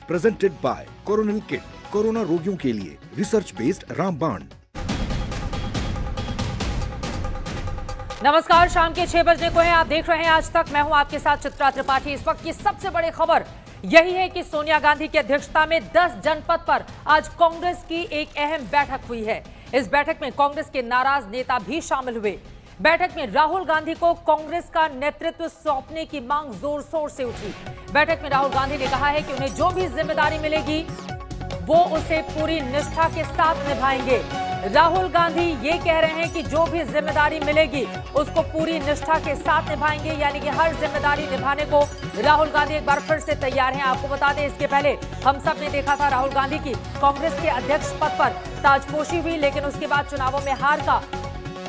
Presented by Coronil kit, corona रोगियों के लिए रिसर्च बेस्ड रामबाण। नमस्कार, शाम के 6 बजने को है। आप देख रहे हैं आज तक। मैं हूं आपके साथ चित्रा त्रिपाठी। इस वक्त की सबसे बड़ी खबर यही है कि सोनिया गांधी की अध्यक्षता में 10 जनपद पर आज कांग्रेस की एक अहम बैठक हुई है। इस बैठक में कांग्रेस के नाराज नेता भी शामिल हुए। बैठक में राहुल गांधी को कांग्रेस का नेतृत्व सौंपने की मांग जोर शोर से उठी। बैठक में राहुल गांधी ने कहा है कि उन्हें जो भी जिम्मेदारी मिलेगी वो उसे पूरी निष्ठा के साथ निभाएंगे। राहुल गांधी ये कह रहे हैं कि जो भी जिम्मेदारी मिलेगी उसको पूरी निष्ठा के साथ निभाएंगे, यानी कि हर जिम्मेदारी निभाने को राहुल गांधी एक बार फिर से तैयार हैं। आपको बता दें, इसके पहले हम सब ने देखा था राहुल गांधी की कांग्रेस के अध्यक्ष पद पर ताजपोशी हुई, लेकिन उसके बाद चुनावों में हार का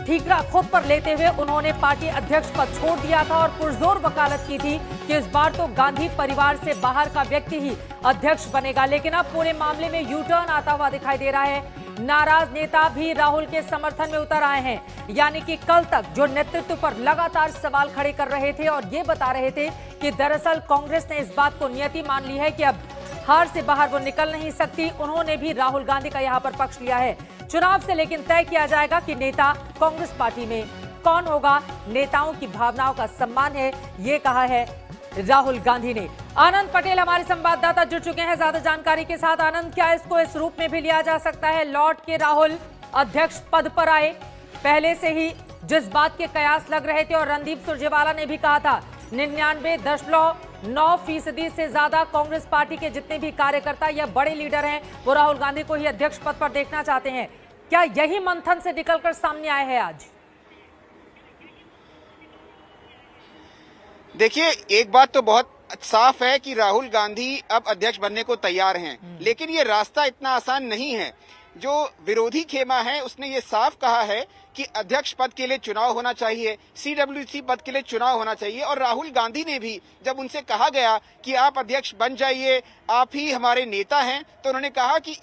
ठीकरा खुद पर लेते हुए उन्होंने पार्टी अध्यक्ष पद छोड़ दिया था और पुरजोर वकालत की थी कि इस बार तो गांधी परिवार से बाहर का व्यक्ति ही अध्यक्ष बनेगा। लेकिन अब पूरे मामले में यू टर्न आता हुआ दिखाई दे रहा है। नाराज नेता भी राहुल के समर्थन में उतर आए हैं, यानी कि कल तक जो नेतृत्व पर लगातार सवाल खड़े कर रहे थे और ये बता रहे थे कि दरअसल कांग्रेस ने इस बात को नियति मान ली है कि अब हार से बाहर वो निकल नहीं सकती, उन्होंने भी राहुल गांधी का यहां पर पक्ष लिया है। चुनाव से लेकिन तय किया जाएगा कि नेता कांग्रेस पार्टी में कौन होगा। नेताओं की भावनाओं का सम्मान है, ये कहा है राहुल गांधी ने। आनंद पटेल हमारे संवाददाता जुड़ चुके हैं ज्यादा जानकारी के साथ। आनंद, क्या इसको इस रूप में भी लिया जा सकता है लौट के राहुल अध्यक्ष पद पर आए? पहले से ही जिस बात के कयास लग रहे थे और रणदीप सुरजेवाला ने भी कहा था 99.9% से ज्यादा कांग्रेस पार्टी के जितने भी कार्यकर्ता या बड़े लीडर हैं वो राहुल गांधी को ही अध्यक्ष पद पर देखना चाहते हैं। क्या यही मंथन से निकलकर सामने आए हैं आज? देखिए, एक बात तो बहुत साफ है कि राहुल गांधी अब अध्यक्ष बनने को तैयार हैं, लेकिन ये रास्ता इतना आसान नहीं है। जो विरोधी खेमा है उसने ये साफ कहा है कि अध्यक्ष पद के लिए चुनाव होना चाहिए, सीडब्ल्यूसी पद के लिए चुनाव होना चाहिए। और राहुल गांधी ने भी जब उनसे कहा गया कि आप अध्यक्ष बन जाइए, आप ही हमारे नेता हैं, तो उन्होंने कहा कि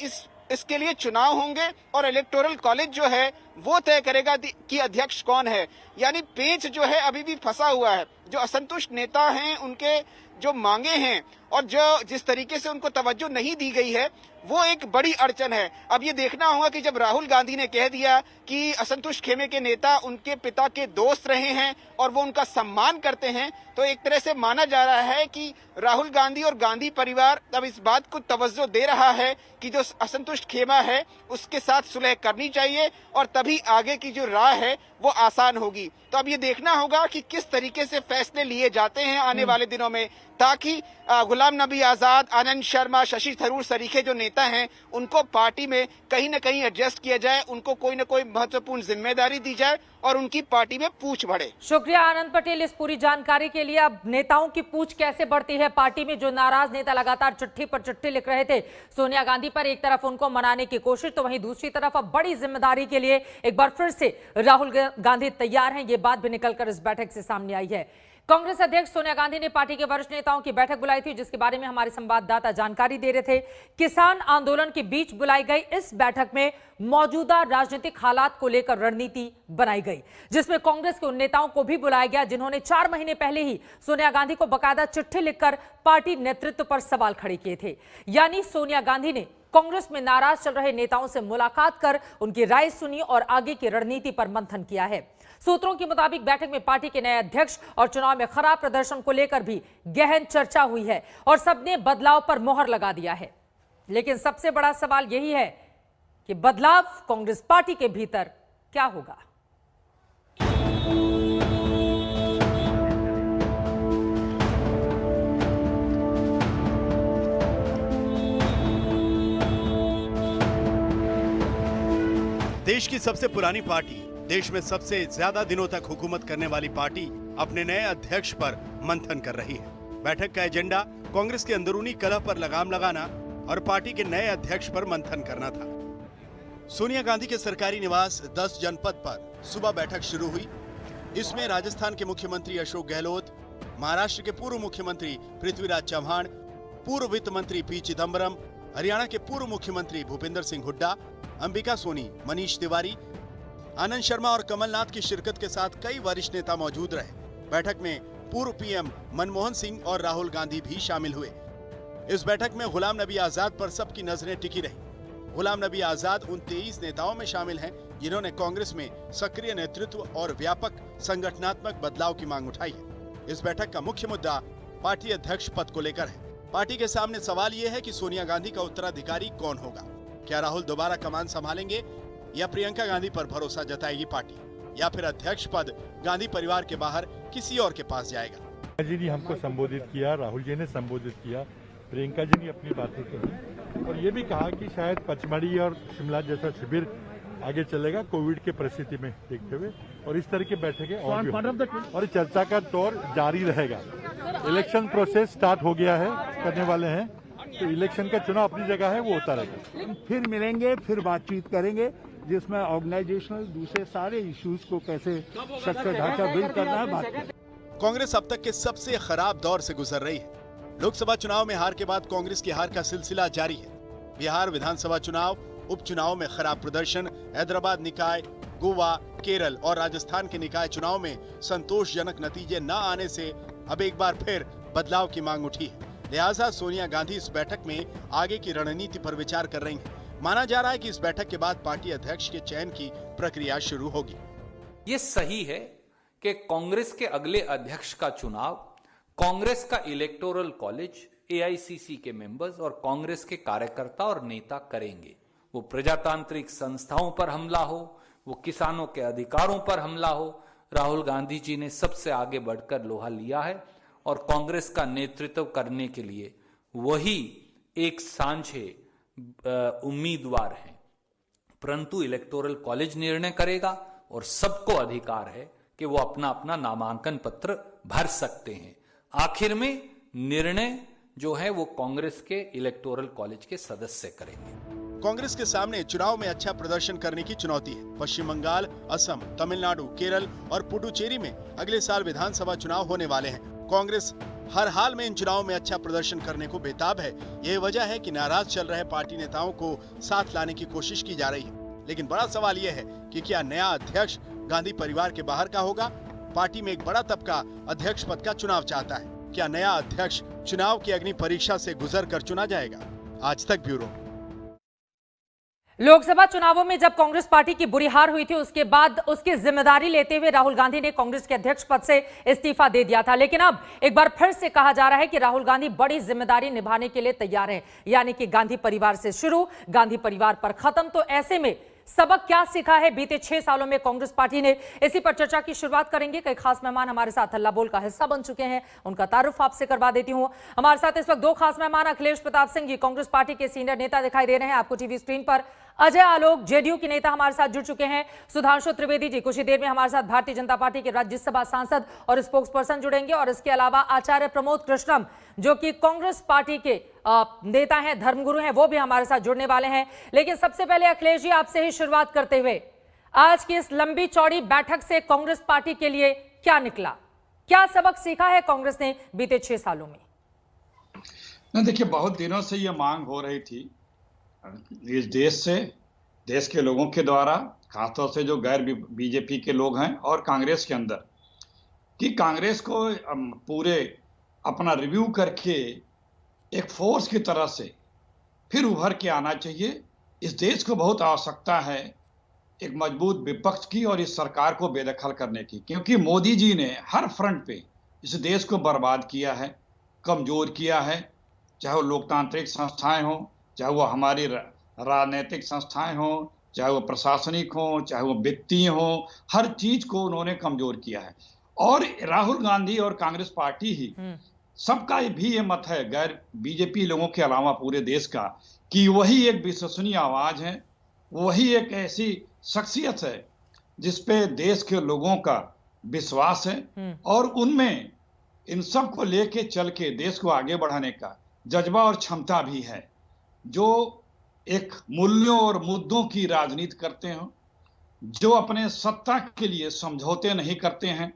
इसके लिए चुनाव होंगे और इलेक्टोरल कॉलेज जो है वो तय करेगा कि अध्यक्ष कौन है। यानी पेंच जो है अभी भी फंसा हुआ है। जो असंतुष्ट नेता हैं उनके जो मांगे हैं और जो जिस तरीके से उनको तवज्जो नहीं दी गई है वो एक बड़ी अड़चन है। अब ये देखना होगा कि जब राहुल गांधी ने कह दिया कि असंतुष्ट खेमे के नेता उनके पिता के दोस्त रहे हैं और वो उनका सम्मान करते हैं, तो एक तरह से माना जा रहा है कि राहुल गांधी और गांधी परिवार अब इस बात को तवज्जो दे रहा है कि जो असंतुष्ट खेमा है उसके साथ सुलह करनी चाहिए और तभी आगे की जो राह है वो आसान होगी। तो अब ये देखना होगा कि किस तरीके से फैसले लिए जाते हैं आने वाले दिनों में, ताकि गुलाम नबी आजाद, आनंद शर्मा, शशि थरूर सरीखे जो नेता हैं उनको पार्टी में कहीं न कहीं एडजस्ट किया जाए, उनको कोई न कोई महत्वपूर्ण जिम्मेदारी दी जाए और उनकी पार्टी में पूछ बढ़े। शुक्रिया आनंद पटेल इस पूरी जानकारी के लिए। अब नेताओं की पूछ कैसे बढ़ती है पार्टी में? जो नाराज नेता लगातार चिट्ठी पर चिट्ठी लिख रहे थे सोनिया गांधी पर, एक तरफ उनको मनाने की कोशिश, तो वहीं दूसरी तरफ अब बड़ी जिम्मेदारी के लिए एक बार फिर से राहुल गांधी तैयार हैं, ये बात भी निकलकर इस बैठक से सामने आई है। कांग्रेस अध्यक्ष सोनिया गांधी ने पार्टी के वरिष्ठ नेताओं की बैठक बुलाई थी, जिसके बारे में हमारे संवाददाता जानकारी दे रहे थे। किसान आंदोलन के बीच बुलाई गई इस बैठक में मौजूदा राजनीतिक हालात को लेकर रणनीति बनाई गई, जिसमें कांग्रेस के उन नेताओं को भी बुलाया गया जिन्होंने 4 महीने पहले ही सोनिया गांधी को बकायदा चिट्ठी लिखकर पार्टी नेतृत्व पर सवाल खड़े किए थे। यानी सोनिया गांधी ने कांग्रेस में नाराज चल रहे नेताओं से मुलाकात कर उनकी राय सुनी और आगे की रणनीति पर मंथन किया है। सूत्रों के मुताबिक बैठक में पार्टी के नए अध्यक्ष और चुनाव में खराब प्रदर्शन को लेकर भी गहन चर्चा हुई है और सबने बदलाव पर मोहर लगा दिया है। लेकिन सबसे बड़ा सवाल यही है कि बदलाव कांग्रेस पार्टी के भीतर क्या होगा? देश की सबसे पुरानी पार्टी, देश में सबसे ज्यादा दिनों तक हुकूमत करने वाली पार्टी अपने नए अध्यक्ष पर मंथन कर रही है। बैठक का एजेंडा कांग्रेस के अंदरूनी कलह पर लगाम लगाना और पार्टी के नए अध्यक्ष पर मंथन करना था। सोनिया गांधी के सरकारी निवास 10 जनपद पर सुबह बैठक शुरू हुई। इसमें राजस्थान के मुख्यमंत्री अशोक गहलोत, महाराष्ट्र के पूर्व मुख्यमंत्री पृथ्वीराज चौहान, पूर्व वित्त मंत्री पी चिदम्बरम, हरियाणा के पूर्व मुख्यमंत्री भूपेंद्र सिंह हुड्डा, अंबिका सोनी, मनीष तिवारी, आनंद शर्मा और कमलनाथ की शिरकत के साथ कई वरिष्ठ नेता मौजूद रहे। बैठक में पूर्व पीएम मनमोहन सिंह और राहुल गांधी भी शामिल हुए। इस बैठक में गुलाम नबी आजाद पर सबकी नजरें टिकी रही। गुलाम नबी आजाद उन 23 नेताओं में शामिल हैं जिन्होंने कांग्रेस में सक्रिय नेतृत्व और व्यापक संगठनात्मक बदलाव की मांग उठाई है। इस बैठक का मुख्य मुद्दा पार्टी अध्यक्ष पद को लेकर है। पार्टी के सामने सवाल ये है कि सोनिया गांधी का उत्तराधिकारी कौन होगा। क्या राहुल दोबारा कमान संभालेंगे या प्रियंका गांधी पर भरोसा जताएगी पार्टी, या फिर अध्यक्ष पद गांधी परिवार के बाहर किसी और के पास जाएगा। जी ने हमको संबोधित किया, राहुल जी ने संबोधित किया, प्रियंका जी ने अपनी बातें कही और ये भी कहा कि शायद पचमढ़ी और शिमला जैसा शिविर आगे चलेगा कोविड के परिस्थिति में देखते हुए, और इस तरह की बैठकें और भी होंगी और चर्चा का दौर जारी रहेगा। इलेक्शन प्रोसेस स्टार्ट हो गया है, करने वाले हैं, तो इलेक्शन का चुनाव अपनी जगह है, वो होता रहेगा। फिर मिलेंगे, फिर बातचीत करेंगे जिसमें ऑर्गेनाइजेशनल दूसरे सारे इश्यूज को कैसे स्ट्रक्चर ढांचा बिल्ड करना है बात करें। कांग्रेस अब तक के सबसे खराब दौर से गुजर रही है। लोकसभा चुनाव में हार के बाद कांग्रेस की हार का सिलसिला जारी है। बिहार विधानसभा चुनाव, उपचुनाव में खराब प्रदर्शन, हैदराबाद निकाय, गोवा, केरल और राजस्थान के निकाय चुनाव में संतोषजनक नतीजे न आने से अब एक बार फिर बदलाव की मांग उठी है। लिहाजा सोनिया गांधी इस बैठक में आगे की रणनीति पर विचार कर रही हैं। माना जा रहा है कि इस बैठक के बाद पार्टी अध्यक्ष के चयन की प्रक्रिया शुरू होगी। ये सही है कि कांग्रेस के अगले अध्यक्ष का चुनाव कांग्रेस का इलेक्टोरल कॉलेज, एआईसीसी के मेंबर्स और कांग्रेस के कार्यकर्ता और नेता करेंगे। वो प्रजातांत्रिक संस्थाओं पर हमला हो, वो किसानों के अधिकारों पर हमला हो, राहुल गांधी जी ने सबसे आगे बढ़कर लोहा लिया है और कांग्रेस का नेतृत्व करने के लिए वही एक सांझे उम्मीदवार हैं। परंतु इलेक्टोरल कॉलेज निर्णय करेगा और सबको अधिकार है कि वो अपना अपना नामांकन पत्र भर सकते हैं। आखिर में निर्णय जो है वो कांग्रेस के इलेक्टोरल कॉलेज के सदस्य करेंगे। कांग्रेस के सामने चुनाव में अच्छा प्रदर्शन करने की चुनौती है। पश्चिम बंगाल, असम, तमिलनाडु, केरल और पुडुचेरी में अगले साल विधानसभा चुनाव होने वाले हैं। कांग्रेस हर हाल में इन चुनावों में अच्छा प्रदर्शन करने को बेताब है। यही वजह है कि नाराज चल रहे पार्टी नेताओं को साथ लाने की कोशिश की जा रही है। लेकिन बड़ा सवाल यह है कि क्या नया अध्यक्ष गांधी परिवार के बाहर का होगा। पार्टी में एक बड़ा तबका अध्यक्ष पद का चुनाव चाहता है। क्या नया अध्यक्ष चुनाव की अग्नि परीक्षा से गुजर कर चुना जाएगा। आज तक ब्यूरो। लोकसभा चुनावों में जब कांग्रेस पार्टी की बुरी हार हुई थी, उसके बाद उसकी जिम्मेदारी लेते हुए राहुल गांधी ने कांग्रेस के अध्यक्ष पद से इस्तीफा दे दिया था। लेकिन अब एक बार फिर से कहा जा रहा है कि राहुल गांधी बड़ी जिम्मेदारी निभाने के लिए तैयार हैं, यानी कि गांधी परिवार से शुरू, गांधी परिवार पर खत्म। तो ऐसे में सबक क्या सीखा है बीते 6 सालों में कांग्रेस पार्टी ने, इसी पर चर्चा की शुरुआत करेंगे। कई खास मेहमान हमारे साथ हल्ला बोल का हिस्सा बन चुके हैं, उनका तारुफ आपसे करवा देती हूं। हमारे साथ इस वक्त 2 खास मेहमान अखिलेश प्रताप सिंह जी, कांग्रेस पार्टी के सीनियर नेता दिखाई दे रहे हैं आपको टीवी स्क्रीन पर। अजय आलोक, जेडीयू के नेता हमारे साथ जुड़ चुके हैं। सुधांशु त्रिवेदी जी कुछ ही देर में हमारे साथ भारतीय जनता पार्टी के राज्यसभा सांसद और स्पोक्स पर्सन जुड़ेंगे। और इसके अलावा आचार्य प्रमोद कृष्णम, जो कि कांग्रेस पार्टी के नेता हैं, धर्मगुरु हैं, वो भी हमारे साथ जुड़ने वाले हैं। लेकिन सबसे पहले अखिलेश जी, आपसे ही शुरुआत करते हुए, आज की इस लंबी चौड़ी बैठक से कांग्रेस पार्टी के लिए क्या निकला, क्या सबक सीखा है कांग्रेस ने बीते 6 सालों में? देखिए, बहुत दिनों से ये मांग हो रही थी इस देश से, देश के लोगों के द्वारा, खासतौर से जो गैर बीजेपी के लोग हैं और कांग्रेस के अंदर, कि कांग्रेस को पूरे अपना रिव्यू करके एक फोर्स की तरह से फिर उभर के आना चाहिए। इस देश को बहुत आवश्यकता है एक मजबूत विपक्ष की और इस सरकार को बेदखल करने की, क्योंकि मोदी जी ने हर फ्रंट पे इस देश को बर्बाद किया है, कमजोर किया है। चाहे वो लोकतांत्रिक संस्थाएं हों, चाहे वो हमारी राजनीतिक संस्थाएं हों, चाहे वो प्रशासनिक हों, चाहे वो वित्तीय हों, हर चीज को उन्होंने कमजोर किया है। और राहुल गांधी और कांग्रेस पार्टी ही, सबका भी ये मत है, गैर बीजेपी लोगों के अलावा पूरे देश का, कि वही एक विश्वसनीय आवाज है, वही एक ऐसी शख्सियत है जिसपे देश के लोगों का विश्वास है और उनमें इन सब को लेके चल के देश को आगे बढ़ाने का जज्बा और क्षमता भी है, जो एक मूल्यों और मुद्दों की राजनीति करते हैं, जो अपने सत्ता के लिए समझौते नहीं करते हैं।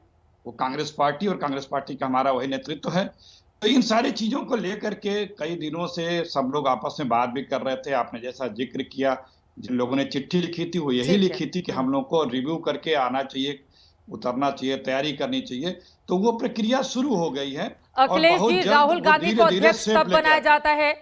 वो कांग्रेस पार्टी और कांग्रेस पार्टी का हमारा वही नेतृत्व है। तो इन सारी चीजों को लेकर के कई दिनों से सब लोग आपस में बात भी कर रहे थे। आपने जैसा जिक्र किया, जिन लोगों ने चिट्ठी लिखी थी वो यही लिखी थी कि हम लोग को रिव्यू करके आना चाहिए, उतरना चाहिए, तैयारी करनी चाहिए। तो वो प्रक्रिया शुरू हो गई है। अखिलेश बहुत जी, जल्द राहुल वो गांधी को धीरे-धीरे अध्यक्ष शेप तब लेके बनाया आए। जाता है।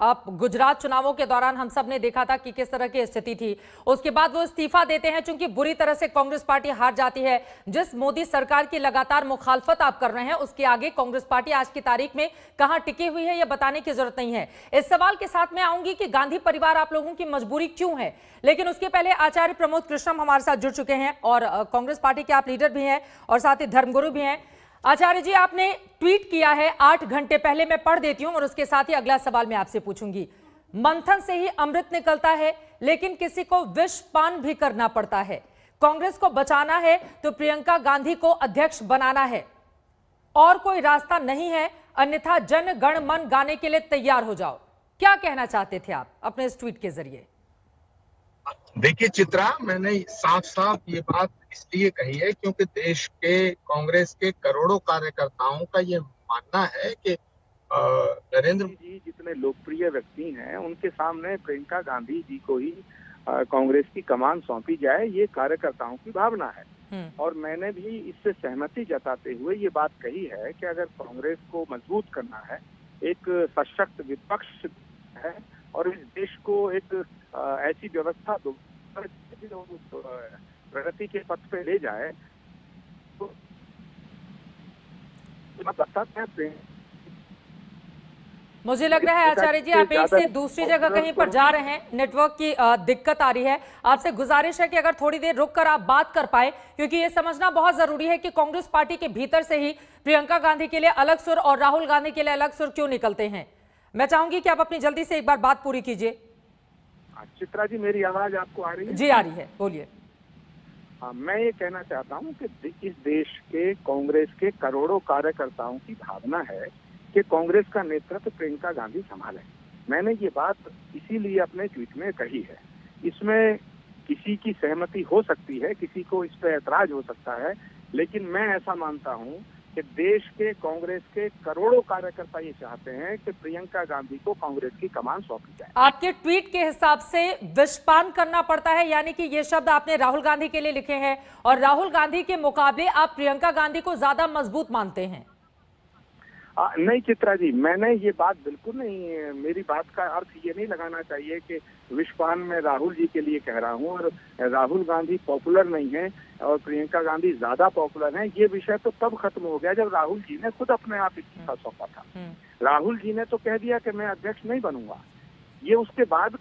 अब गुजरात चुनावों के दौरान हम सब ने देखा था कि किस तरह की स्थिति थी। उसके बाद वो इस्तीफा देते हैं चूंकि बुरी तरह से कांग्रेस पार्टी हार जाती है। जिस मोदी सरकार की लगातार मुखालफत आप कर रहे हैं, उसके आगे कांग्रेस पार्टी आज की तारीख में कहां टिकी हुई है, यह बताने की जरूरत नहीं है। इस सवाल के साथ मैं आऊंगी कि गांधी परिवार आप लोगों की मजबूरी क्यों है, लेकिन उसके पहले आचार्य प्रमोद कृष्णम हमारे साथ जुड़ चुके हैं और कांग्रेस पार्टी के आप लीडर भी हैं और साथ ही धर्मगुरु भी हैं। आचार्य जी, आपने ट्वीट किया है 8 घंटे पहले, मैं पढ़ देती हूं और उसके साथ ही अगला सवाल मैं आपसे पूछूंगी। मंथन से ही अमृत निकलता है, लेकिन किसी को विष पान भी करना पड़ता है। कांग्रेस को बचाना है तो प्रियंका गांधी को अध्यक्ष बनाना है, और कोई रास्ता नहीं है, अन्यथा जन गण मन गाने के लिए तैयार हो जाओ। क्या कहना चाहते थे आप अपने इस ट्वीट के जरिए? देखिए चित्रा, मैंने साफ साफ ये बात इसलिए कही है क्योंकि देश के कांग्रेस के करोड़ों कार्यकर्ताओं का ये मानना है कि नरेंद्र जी जितने लोकप्रिय व्यक्ति हैं, उनके सामने प्रियंका गांधी जी को ही कांग्रेस की कमान सौंपी जाए, ये कार्यकर्ताओं की भावना है। और मैंने भी इससे सहमति जताते हुए ये बात कही है कि अगर कांग्रेस को मजबूत करना है, एक सशक्त विपक्ष है और इस देश को एक ऐसी व्यवस्था दो जो प्रगति के पथ पे ले जाए, तो मुझे लग रहा है आचार्य जी आप एक से दूसरी जगह कहीं पर जा रहे हैं, नेटवर्क की दिक्कत आ रही है। आपसे गुजारिश है कि अगर थोड़ी देर रुककर आप बात कर पाए, क्योंकि ये समझना बहुत जरूरी है कि कांग्रेस पार्टी के भीतर से ही प्रियंका गांधी के लिए अलग सुर और राहुल गांधी के लिए अलग सुर क्यों निकलते हैं। मैं चाहूंगी कि आप अपनी जल्दी से एक बार बात पूरी कीजिए। चित्रा जी, मेरी आवाज आपको आ रही है? जी आ रही है, बोलिए। मैं ये कहना चाहता हूँ कि इस देश के कांग्रेस के करोड़ों कार्यकर्ताओं की भावना है कि कांग्रेस का नेतृत्व प्रियंका गांधी संभाले। मैंने ये बात इसीलिए अपने ट्वीट में कही है। इसमें किसी की सहमति हो सकती है, किसी को इस पर ऐतराज हो सकता है, लेकिन मैं ऐसा मानता हूँ कि देश के कांग्रेस के करोड़ों कार्यकर्ता ये चाहते हैं कि प्रियंका गांधी को कांग्रेस की कमान सौंपी जाए। आपके ट्वीट के हिसाब से विषपान करना पड़ता है, यानी कि ये शब्द आपने राहुल गांधी के लिए लिखे हैं और राहुल गांधी के मुकाबले आप प्रियंका गांधी को ज्यादा मजबूत मानते हैं। नहीं चित्रा जी, मैंने ये बात बिल्कुल नहीं, मेरी बात का अर्थ ये नहीं लगाना चाहिए कि विषपान में राहुल जी के लिए कह रहा हूँ और राहुल गांधी पॉपुलर नहीं है और प्रियंका गांधी ज्यादा पॉपुलर हैं। ये विषय तो तब खत्म हो गया जब राहुल जी ने खुद अपने आप इस्तीफा सौंपा था। राहुल जी ने तो कह दिया कि मैं अध्यक्ष नहीं बनूंगा। ये उसके बाद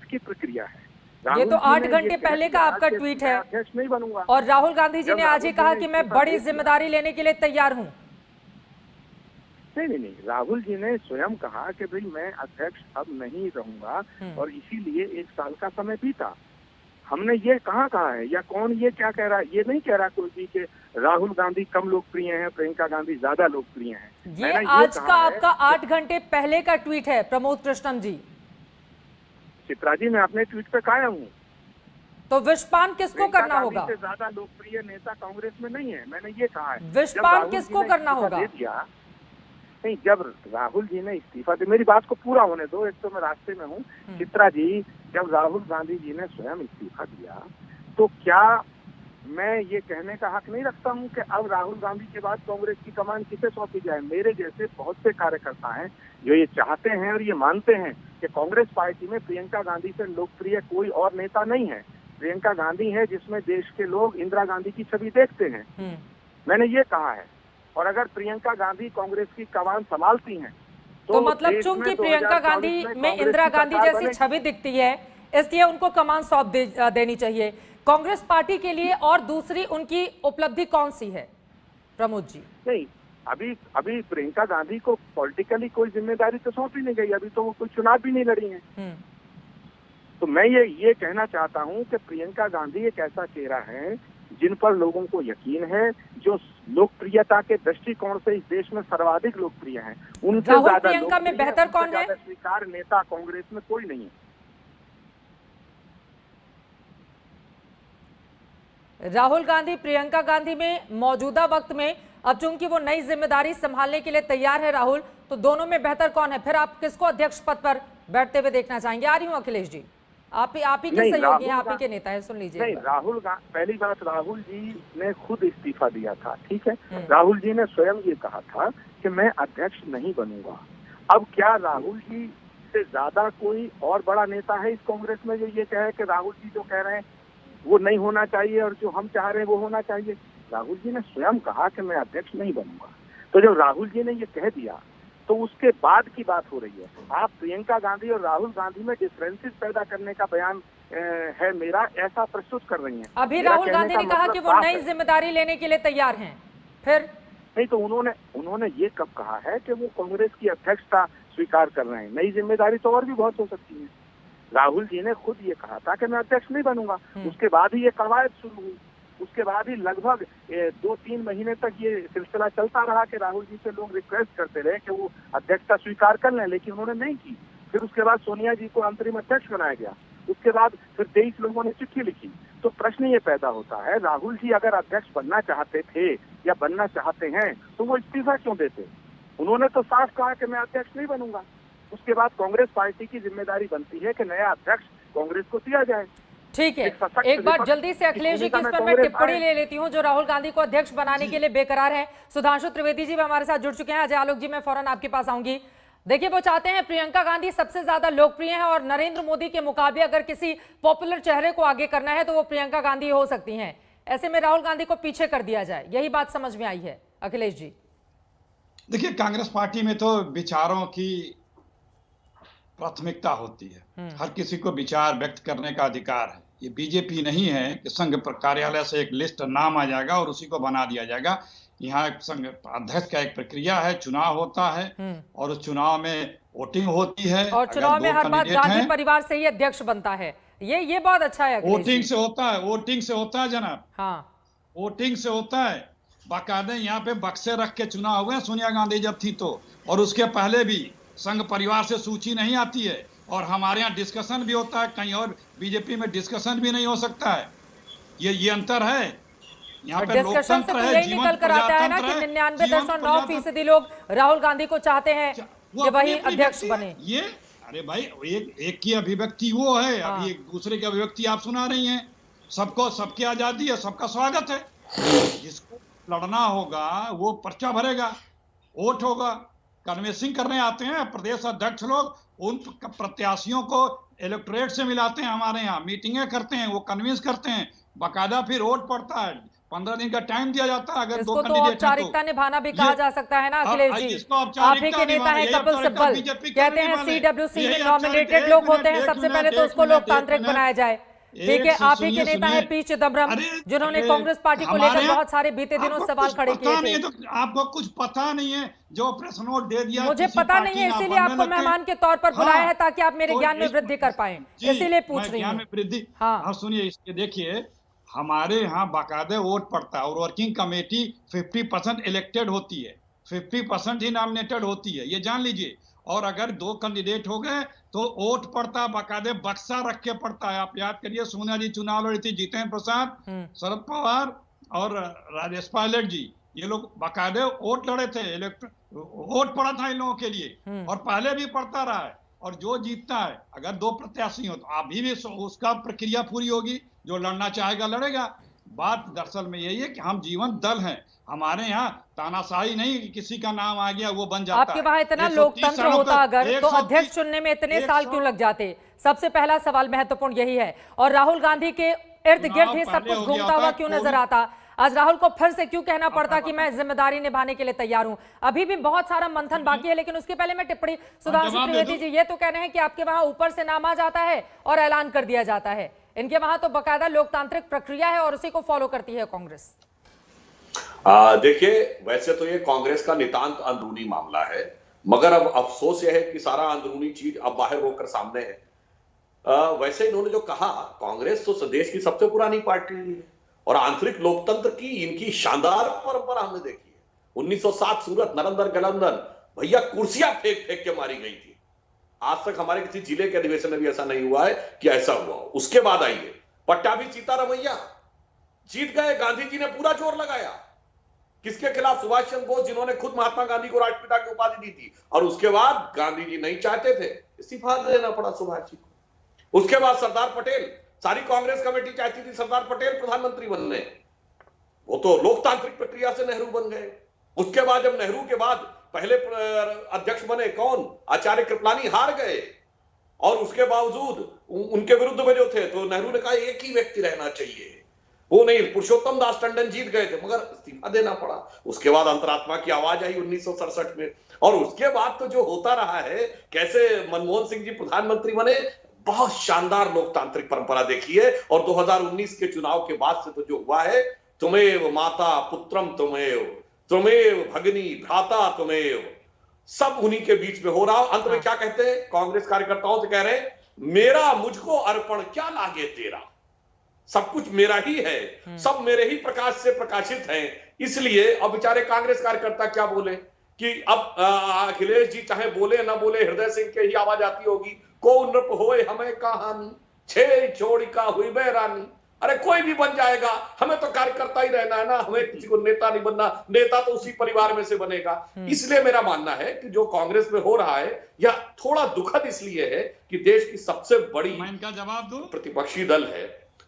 की प्रक्रिया है। ये तो 8 घंटे पहले का आपका ट्वीट है, अध्यक्ष नहीं बनूंगा। और राहुल गांधी जी ने आज ही कहा कि मैं बड़ी जिम्मेदारी लेने के लिए तैयार हूँ। नहीं, राहुल जी ने स्वयं कहा कि भाई मैं अध्यक्ष अब नहीं रहूंगा और इसीलिए 1 साल का समय बीता। हमने ये कहाँ कहा है या कौन ये क्या कह रहा है? ये नहीं कह रहा कोई भी कि राहुल गांधी कम लोकप्रिय हैं, प्रियंका गांधी ज्यादा लोकप्रिय हैं। ये आज का आपका 8 घंटे पहले का ट्वीट है प्रमोद कृष्णम जी। चित्रा जी, मैं अपने ट्वीट पे कायम हूँ। तो विषपान किसको करना होगा? ज्यादा लोकप्रिय नेता कांग्रेस में नहीं है, मैंने ये कहा है। विषपान किसको करना होगा? नहीं, जब राहुल जी ने इस्तीफा दिया, मेरी बात को पूरा होने दो, एक तो मैं रास्ते में हूँ। चित्रा जी, जब राहुल गांधी जी ने स्वयं इस्तीफा दिया तो क्या मैं ये कहने का हक नहीं रखता हूँ कि अब राहुल गांधी के बाद कांग्रेस की कमान किसे सौंपी जाए? मेरे जैसे बहुत से कार्यकर्ता हैं जो ये चाहते हैं और ये मानते हैं कि कांग्रेस पार्टी में प्रियंका गांधी से लोकप्रिय कोई और नेता नहीं है। प्रियंका गांधी है जिसमें देश के लोग इंदिरा गांधी की छवि देखते हैं। मैंने ये कहा है। और अगर प्रियंका गांधी कांग्रेस की कमान संभालती हैं तो मतलब चूंकि प्रियंका गांधी में इंदिरा गांधी जैसी छवि दिखती है, इसलिए उनको कमान सौंप देनी चाहिए। कांग्रेस पार्टी के लिए और दूसरी उनकी उपलब्धि कौन सी है प्रमोद जी? नहीं, अभी प्रियंका गांधी को पॉलिटिकली कोई जिम्मेदारी तो सौंपी नहीं गई। अभी तो वो कोई चुनाव भी नहीं लड़ी है। तो मैं ये कहना चाहता हूँ कि प्रियंका गांधी एक ऐसा चेहरा है जिन पर लोगों को यकीन है, जो लोकप्रियता के दृष्टिकोण से इस देश में सर्वाधिक लोकप्रिय हैं। उनसे ज्यादा प्रियंका में बेहतर कौन है? स्वीकार नेता कांग्रेस में कोई नहीं है। राहुल गांधी प्रियंका गांधी में मौजूदा वक्त में, अब चूंकि वो नई जिम्मेदारी संभालने के लिए तैयार है राहुल, तो दोनों में बेहतर कौन है? फिर आप किसको अध्यक्ष पद पर बैठते हुए देखना चाहेंगे? आ रही हूं अखिलेश जी, आप ही के नहीं, सहयोगी हैं, राहुल आप ही के नेता है, सुन लीजिए नहीं, एक बार। पहली बात, राहुल जी ने खुद इस्तीफा दिया था, ठीक है। राहुल जी ने स्वयं ये कहा था कि मैं अध्यक्ष नहीं बनूंगा। अब क्या राहुल जी से ज्यादा कोई और बड़ा नेता है इस कांग्रेस में जो ये कहे कि राहुल जी जो कह रहे हैं वो नहीं होना चाहिए और जो हम चाह रहे हैं वो होना चाहिए? राहुल जी ने स्वयं कहा कि मैं अध्यक्ष नहीं बनूंगा। तो जब राहुल जी ने ये कह दिया तो उसके बाद की बात हो रही है। आप प्रियंका गांधी और राहुल गांधी में डिफरेंसेस पैदा करने का बयान है मेरा, ऐसा प्रस्तुत कर रही हैं। अभी राहुल गांधी ने कहा कि वो नई जिम्मेदारी लेने के लिए तैयार हैं, फिर नहीं तो उन्होंने ये कब कहा है कि वो कांग्रेस की अध्यक्षता स्वीकार कर रहे हैं? नई जिम्मेदारी तो और भी बहुत हो सकती है। राहुल जी ने खुद ये कहा था कि मैं अध्यक्ष नहीं बनूंगा। उसके बाद ही ये कवायद शुरू हुई, उसके बाद ही लगभग 2-3 महीने तक ये सिलसिला चलता रहा कि राहुल जी से लोग रिक्वेस्ट करते रहे कि वो अध्यक्षता स्वीकार कर लें, लेकिन उन्होंने नहीं की। फिर उसके बाद सोनिया जी को अंतरिम अध्यक्ष बनाया गया। उसके बाद फिर 23 लोगों ने चिट्ठी लिखी। तो प्रश्न ये पैदा होता है, राहुल जी अगर अध्यक्ष बनना चाहते थे या बनना चाहते हैं तो वो इस्तीफा क्यों देते? उन्होंने तो साफ कहा कि मैं अध्यक्ष नहीं बनूंगा। उसके बाद कांग्रेस पार्टी की जिम्मेदारी बनती है कि नया अध्यक्ष कांग्रेस को दिया जाए। ठीक है, एक बार जल्दी से अखिलेश जी की इस पर मैं टिप्पणी ले लेती हूं जो राहुल गांधी को अध्यक्ष बनाने के लिए बेकरार है। सुधांशु त्रिवेदी जी भी हमारे साथ जुड़ चुके हैं। अजय आलोक जी, मैं फौरन आपके पास आऊंगी। देखिए, वो चाहते हैं प्रियंका गांधी सबसे ज्यादा लोकप्रिय है और नरेंद्र मोदी के मुकाबले अगर किसी पॉपुलर चेहरे को आगे करना है तो वो प्रियंका गांधी हो सकती हैं। ऐसे में राहुल गांधी को पीछे कर दिया जाए, यही बात समझ में आई है। अखिलेश जी, देखिए, कांग्रेस पार्टी में तो विचारों की प्राथमिकता होती है। हर किसी को विचार व्यक्त करने का अधिकार है। ये बीजेपी नहीं है कि संघ कार्यालय से एक लिस्ट नाम आ जाएगा और उसी को बना दिया जाएगा। यहाँ एक संघ अध्यक्ष का एक प्रक्रिया है, चुनाव होता है और उस चुनाव में वोटिंग होती है और चुनाव में हर बार गांधी परिवार से ही अध्यक्ष बनता है। ये बहुत अच्छा है। वोटिंग से होता है जनाब। हाँ, वोटिंग से होता है। बाकायदे यहाँ पे बक्से रख के चुनाव हुए सोनिया गांधी जब थी तो, और उसके पहले भी संघ परिवार से सूची नहीं आती है। और हमारे यहाँ डिस्कशन भी होता है, कहीं और बीजेपी में डिस्कशन भी नहीं हो सकता है। ये अंतर है। यहाँ पे लोकतंत्र है, यही निकल कर आता है ना कि 99.9% लोग राहुल गांधी को चाहते हैं कि वही अध्यक्ष बने। ये अरे भाई, एक की अभिव्यक्ति वो है, अभी एक दूसरे की अभिव्यक्ति आप सुना रही हैं। सबको सबकी आजादी है, सबका स्वागत है। जिसको लड़ना होगा वो पर्चा भरेगा, वोट होगा। कन्वेंसिंग करने आते हैं प्रदेश अध्यक्ष लोग, उन प्रत्याशियों को इलेक्टोरेट से मिलाते हैं, हमारे यहाँ मीटिंगें करते हैं, वो कन्विंस करते हैं, बाकायदा फिर वोट पड़ता है। 15 दिन का टाइम दिया जाता है। अगर दो कैंडिडेट औपचारिकता निभाना भी कहा जा सकता है ना अखिलेश जी। आप ही के नेता है कपिल सिब्बल, कहते हैं सीडब्ल्यूसी में नॉमिनेटेड लोग होते हैं, सबसे पहले तो उसको लोकतांत्रिक बनाया जाए। ठीक है, आप ही के नेता है पी चिदम्बरम, जिन्होंने कांग्रेस पार्टी को लेकर बहुत सारे बीते दिनों सवाल खड़े किए थे। तो आपको कुछ पता नहीं है जो प्रेस नोट दे दिया? मुझे पता नहीं है, इसीलिए आपको मेहमान के तौर पर बुलाया है ताकि आप मेरे ज्ञान में वृद्धि कर पाए, इसीलिए पूछ रही हूँ। हाँ, सुनिए, इसके देखिए, हमारे यहाँ बाकायदे वोट पड़ता है और वर्किंग कमेटी 50% इलेक्टेड होती है, 50% ही नॉमिनेटेड होती है, ये जान लीजिए। और अगर 2 कैंडिडेट हो गए तो वोट पड़ता, बाकायदे बक्सा रख के पड़ता है। आप याद करिए, सोनिया जी चुनाव लड़ी थी, जितेंद्र प्रसाद, शरद पवार और राजेश पायलट जी, ये लोग बाकायदे वोट लड़े थे। वोट पड़ा था इन लोगों के लिए और पहले भी पड़ता रहा है। और जो जीतता है, अगर 2 प्रत्याशी हो तो अभी भी उसका प्रक्रिया पूरी होगी, जो लड़ना चाहेगा लड़ेगा। बात दरअसल में यही है कि हम जीवन दल हैं, हमारे यहाँ तानाशाही नहीं कि किसी का नाम आ गया वो बन जाता है। आपके वहां इतना लोकतंत्र होता अगर तो अध्यक्ष चुनने में इतने साल क्यों लग जाते? सबसे पहला सवाल महत्वपूर्ण यही है। और राहुल गांधी के इर्द गिर्द ही सब कुछ घूमता हुआ क्यों नजर आता? आज राहुल को फिर से क्यों कहना पड़ता कि मैं जिम्मेदारी निभाने के लिए तैयार हूं? अभी भी बहुत सारा मंथन बाकी है, लेकिन उसके पहले मैं टिप्पणी, सुधांशु त्रिवेदी जी, ये तो कह रहे हैं कि आपके वहां ऊपर से नाम आ जाता है और ऐलान कर दिया जाता है। इनके वहां तो बाकायदा लोकतांत्रिक प्रक्रिया है और उसी को फॉलो करती है कांग्रेस। देखिए, वैसे तो ये कांग्रेस का नितांत अंदरूनी मामला है, मगर अब अफसोस यह है कि सारा अंदरूनी चीज अब बाहर होकर सामने है। वैसे इन्होंने जो कहा, कांग्रेस तो देश की सबसे पुरानी पार्टी है और आंतरिक लोकतंत्र की इनकी शानदार परंपरा हमने देखी है। 1907 सूरत, नरंदन गलंदन, भैया कुर्सियां फेंक फेंक के मारी गई थी। आज तक हमारे किसी जिले के अधिवेशन में भी ऐसा नहीं हुआ है कि ऐसा हुआ हो। उसके बाद आइए पट्टाभी सीतारमैया, जीत गए, गांधी जी ने पूरा जोर लगाया। किसके खिलाफ? सुभाष चंद्र बोस, जिन्होंने खुद महात्मा गांधी को राष्ट्रपिता की उपाधि दी थी। और उसके बाद गांधी जी नहीं चाहते थे, इस्तीफा देना पड़ा सुभाष जी को। उसके बाद सरदार पटेल, सारी कांग्रेस कमेटी चाहती थी सरदार पटेल प्रधानमंत्री बनने, वो तो लोकतांत्रिक प्रक्रिया से नेहरू बन गए। उसके बाद जब नेहरू के बाद पहले अध्यक्ष बने कौन, आचार्य कृपलानी, हार गए, और उसके बावजूद उनके विरुद्ध में जो थे तो नेहरू ने कहा एक ही व्यक्ति रहना चाहिए, वो नहीं, पुरुषोत्तम दास टंडन जीत गए थे मगर इस्तीफा देना पड़ा। उसके बाद अंतरात्मा की आवाज आई 1967 में, और उसके बाद तो जो होता रहा है, कैसे मनमोहन सिंह जी प्रधानमंत्री बने, बहुत शानदार लोकतांत्रिक परंपरा देखी है। और 2019 के चुनाव के बाद से तो जो हुआ है, तुमेव माता पुत्रम तुमेव भगिनी भ्राता तुमेव, सब उन्हीं के बीच में हो रहा। अंत में क्या कहते हैं कांग्रेस कार्यकर्ताओं से, कह रहे हैं मेरा मुझको अर्पण क्या लागे तेरा, सब कुछ मेरा ही है, सब मेरे ही प्रकाश से प्रकाशित हैं। इसलिए अब बेचारे कांग्रेस कार्यकर्ता क्या बोले कि अब अखिलेश जी चाहे बोले ना बोले, हृदय सिंह के ही आवाज आती होगी, को नृप होए हमें कहानी, छे छोड़ी का हुई बेरानी। अरे कोई भी बन जाएगा, हमें तो कार्यकर्ता ही रहना है ना, हमें किसी को नेता नहीं बनना, नेता तो उसी परिवार में से बनेगा। इसलिए मेरा मानना है कि जो कांग्रेस में हो रहा है, या थोड़ा दुखद इसलिए है कि देश की सबसे बड़ी प्रतिपक्षी दल है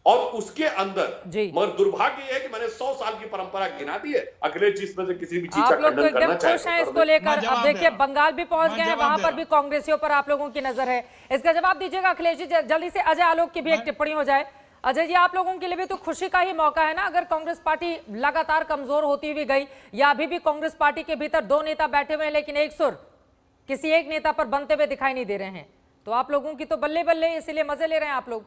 और उसके अंदर, मगर दुर्भाग्य है कि मैंने 100 साल की परंपरा गिना दी है। अखिलेश जी इसमें से किसी भी चीज का खंडन करना चाहे, आप लोग तो एकदम खुश हैं इसको लेकर। अब देखिए बंगाल भी पहुंच गए हैं, वहां पर भी कांग्रेसियों पर आप लोगों की नजर है। इसका जवाब दीजिएगा अखिलेश जी। जल्दी से अजय आलोक की भी एक टिप्पणी हो जाए। अजय जी, आप लोगों के लिए भी तो खुशी का ही मौका है ना, अगर कांग्रेस पार्टी लगातार कमजोर होती हुई गई, या अभी भी कांग्रेस पार्टी के भीतर 2 नेता बैठे हुए हैं लेकिन एक सुर किसी एक नेता पर बनते हुए दिखाई नहीं दे रहे हैं, तो आप लोगों की तो बल्ले बल्ले, इसीलिए मजे ले रहे हैं आप लोग।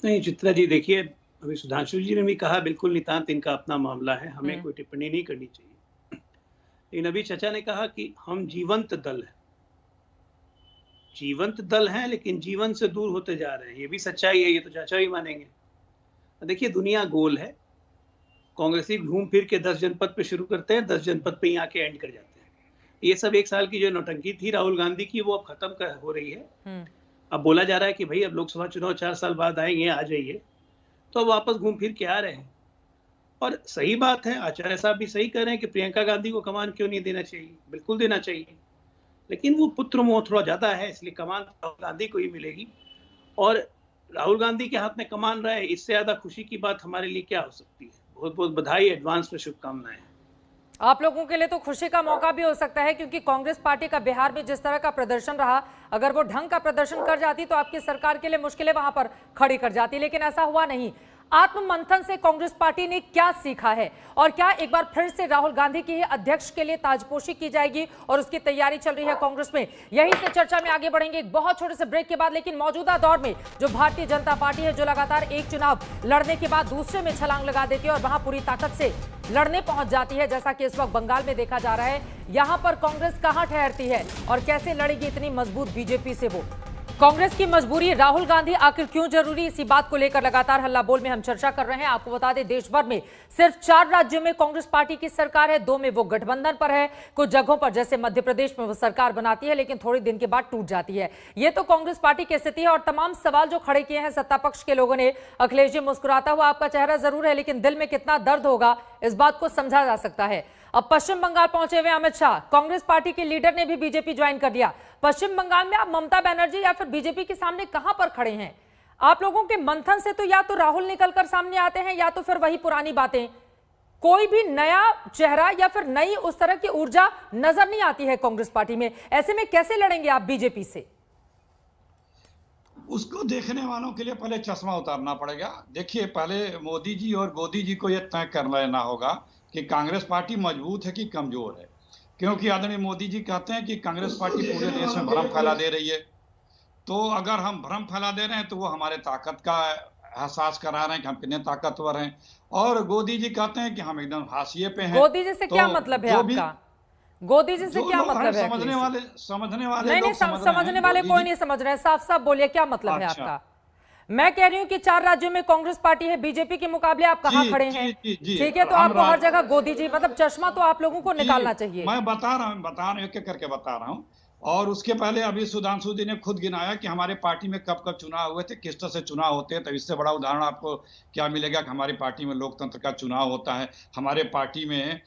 नहीं चित्रा जी, देखिए अभी सुधांशु जी ने भी कहा, बिल्कुल नितांत इनका अपना मामला है, हमें कोई टिप्पणी नहीं करनी चाहिए। लेकिन अभी चाचा ने कहा कि हम जीवंत दल है, जीवंत दल हैं लेकिन जीवन से दूर होते जा रहे हैं, ये भी सच्चाई है, ये तो चाचा भी मानेंगे। देखिए दुनिया गोल है, कांग्रेसी घूम फिर के 10 जनपद पे शुरू करते हैं, 10 जनपद पे ही आके एंड कर जाते हैं। ये सब 1 साल की जो नौटंकी थी राहुल गांधी की, वो अब खत्म हो रही है। अब बोला जा रहा है कि भाई अब लोकसभा चुनाव 4 साल बाद आएंगे, आ जाइए, तो अब वापस घूम फिर के आ रहे हैं। और सही बात है, आचार्य साहब भी सही कह रहे हैं कि प्रियंका गांधी को कमान क्यों नहीं देना चाहिए, बिल्कुल देना चाहिए, लेकिन वो पुत्र मोह थोड़ा ज्यादा है, इसलिए कमान राहुल गांधी को ही मिलेगी। और राहुल गांधी के हाथ में कमान रहे, इससे ज्यादा खुशी की बात हमारे लिए क्या हो सकती है। बहुत बहुत बधाई, एडवांस में शुभकामनाएं। आप लोगों के लिए तो खुशी का मौका भी हो सकता है, क्योंकि कांग्रेस पार्टी का बिहार में जिस तरह का प्रदर्शन रहा, अगर वो ढंग का प्रदर्शन कर जाती तो आपकी सरकार के लिए मुश्किलें वहां पर खड़ी कर जाती, लेकिन ऐसा हुआ नहीं। आत्ममंथन से कांग्रेस पार्टी ने क्या सीखा है, और क्या एक बार फिर से राहुल गांधी की ही अध्यक्ष के लिए ताजपोशी की जाएगी, और उसकी तैयारी चल रही है कांग्रेस में। यही से चर्चा में आगे बढ़ेंगे एक बहुत छोटे से ब्रेक के बाद। लेकिन मौजूदा दौर में जो भारतीय जनता पार्टी है, जो लगातार एक चुनाव लड़ने के बाद दूसरे में छलांग लगा देती है और वहां पूरी ताकत से लड़ने पहुंच जाती है, जैसा कि इस वक्त बंगाल में देखा जा रहा है, यहां पर कांग्रेस कहां ठहरती है और कैसे लड़ेगी इतनी मजबूत बीजेपी से वो। कांग्रेस की मजबूरी, राहुल गांधी आखिर क्यों जरूरी, इसी बात को लेकर लगातार हल्ला बोल में हम चर्चा कर रहे हैं। आपको बता दें, देश भर में सिर्फ 4 राज्यों में कांग्रेस पार्टी की सरकार है, 2 में वो गठबंधन पर है। कुछ जगहों पर जैसे मध्य प्रदेश में वो सरकार बनाती है लेकिन थोड़ी दिन के बाद टूट जाती है। ये तो कांग्रेस पार्टी की स्थिति है। और तमाम सवाल जो खड़े किए हैं सत्ता पक्ष के लोगों ने, अखिलेश जी मुस्कुराता हुआ आपका चेहरा जरूर है, लेकिन दिल में कितना दर्द होगा इस बात को समझा जा सकता है। अब पश्चिम बंगाल पहुंचे हुए अमित शाह, कांग्रेस पार्टी के लीडर ने भी बीजेपी ज्वाइन कर लिया। पश्चिम बंगाल में आप ममता बनर्जी या फिर बीजेपी के सामने कहां पर खड़े हैं? आप लोगों के मंथन से तो या तो राहुल निकलकर सामने आते हैं या तो फिर वही पुरानी बातें, कोई भी नया चेहरा या फिर नई उस तरह की ऊर्जा नजर नहीं आती है कांग्रेस पार्टी में। ऐसे में कैसे लड़ेंगे आप बीजेपी से? उसको देखने वालों के लिए पहले चश्मा उतारना पड़ेगा। देखिए, पहले मोदी जी और गोदी जी को यह तय कर लेना होगा कि कांग्रेस पार्टी मजबूत है कि कमजोर है, क्योंकि आदरणीय मोदी जी कहते हैं कि कांग्रेस पार्टी पूरे देश में भ्रम फैला दे रही है। तो अगर हम भ्रम फैला दे रहे हैं तो वो हमारे ताकत का एहसास करा रहे हैं कि हम कितने ताकतवर हैं। और गोदी जी कहते हैं कि हम एकदम हाशिए पे हैं। गोदी जी से क्या मतलब है आपका? गोदी जी से क्या मतलब है? समझने वाले नहीं, समझने वाले कोई नहीं समझ रहे। साफ साफ बोलिए, क्या मतलब है आपका? मैं कह रही हूं कि 4 राज्यों में कांग्रेस पार्टी है, बीजेपी के मुकाबले आप कहां खड़े हैं? ठीक है, तो आपको हर जगह गोदी जी, मतलब चश्मा तो आप लोगों को निकालना चाहिए। मैं बता रहा हूं, एक-एक करके बता रहा हूं। और उसके पहले अभी सुधांशु जी ने खुद गिनाया कि हमारे पार्टी में कब कब चुनाव हुए थे, किस तरह से चुनाव होते हैं। तो इससे बड़ा उदाहरण आपको क्या मिलेगा कि हमारी पार्टी में लोकतंत्र का चुनाव होता है। हमारे पार्टी में